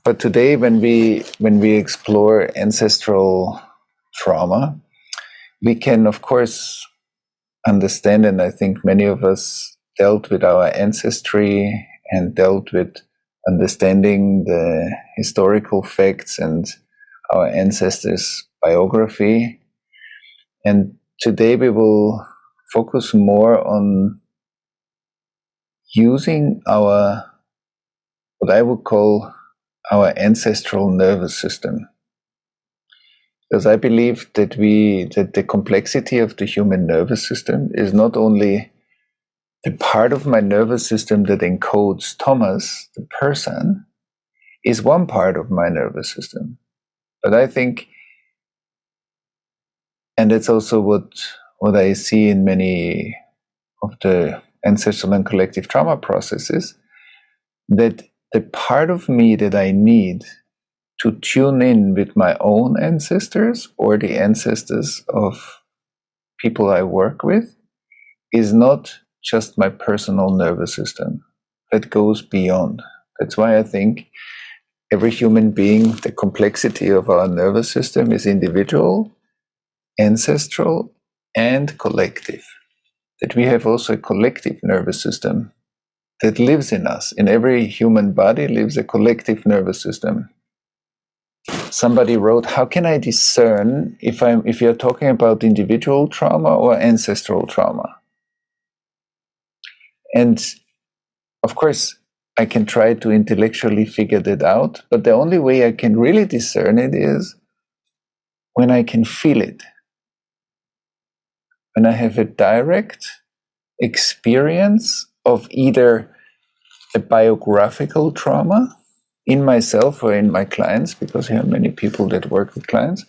But today, when we explore ancestral trauma, we can, of course, understand, and I think many of us dealt with our ancestry and dealt with understanding the historical facts and our ancestors' biography. And today we will focus more on using our, what I would call our ancestral nervous system. Because I believe that the complexity of the human nervous system is not only the part of my nervous system that encodes Thomas, the person, is one part of my nervous system. But I think, and that's also what I see in many of the ancestral and collective trauma processes, that the part of me that I need to tune in with my own ancestors or the ancestors of people I work with is not just my personal nervous system. That goes beyond. That's why I think every human being, the complexity of our nervous system is individual, ancestral, and collective. That we have also a collective nervous system that lives in us. In every human body lives a collective nervous system. Somebody wrote, how can I discern if you're talking about individual trauma or ancestral trauma? And of course, I can try to intellectually figure that out, but the only way I can really discern it is when I can feel it. When I have a direct experience of either a biographical trauma in myself or in my clients, because I have many people that work with clients,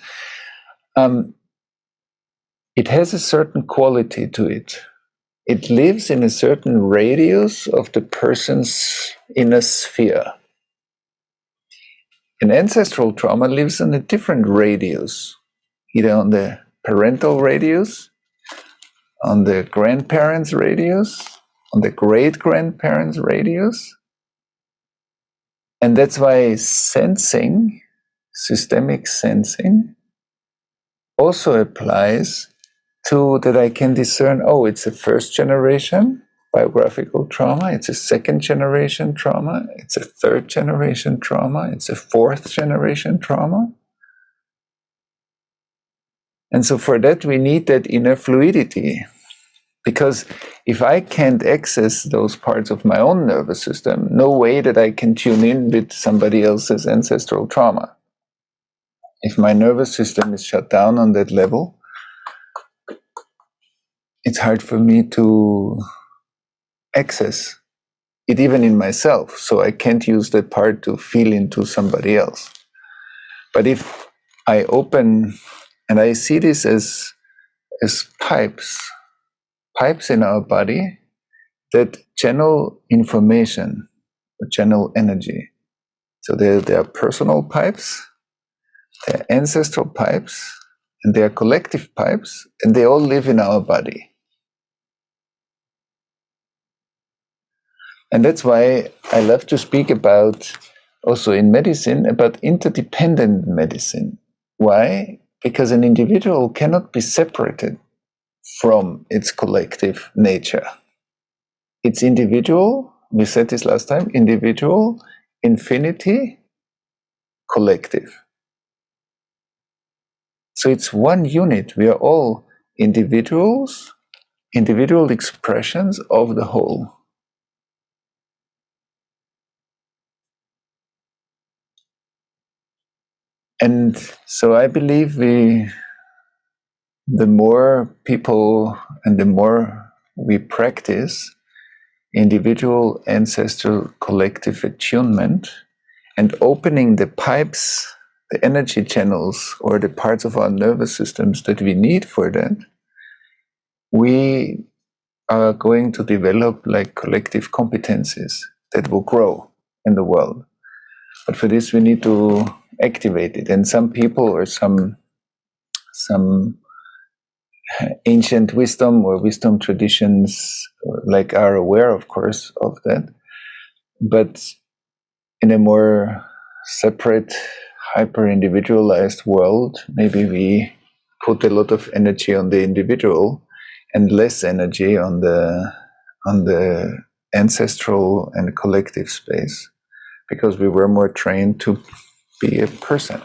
it has a certain quality to it. It lives in a certain radius of the person's inner sphere. An ancestral trauma lives in a different radius, either on the parental radius, on the grandparents' radius, on the great-grandparents' radius. And that's why sensing, systemic sensing, also applies to that I can discern, oh, it's a first generation biographical trauma, it's a second generation trauma, it's a third generation trauma, it's a fourth generation trauma. And so for that, we need that inner fluidity. Because if I can't access those parts of my own nervous system, no way that I can tune in with somebody else's ancestral trauma. If my nervous system is shut down on that level, it's hard for me to access it even in myself. So I can't use that part to feel into somebody else. But if I open, and I see this as pipes in our body that channel information, or channel energy. So there are personal pipes, there are ancestral pipes, and there are collective pipes, and they all live in our body. And that's why I love to speak about, also in medicine, about interdependent medicine. Why? Because an individual cannot be separated from its collective nature. It's individual, we said this last time, individual, infinity, collective. So it's one unit. We are all individuals, individual expressions of the whole. And so I believe the more people and the more we practice individual, ancestral, collective attunement and opening the pipes, the energy channels, or the parts of our nervous systems that we need for that, we are going to develop like collective competencies that will grow in the world. But for this, we need to activate it. And some people or some ancient wisdom or wisdom traditions like are aware, of course, of that. But in a more separate, hyper-individualized world, maybe we put a lot of energy on the individual and less energy on the ancestral and collective space, because we were more trained to be a person.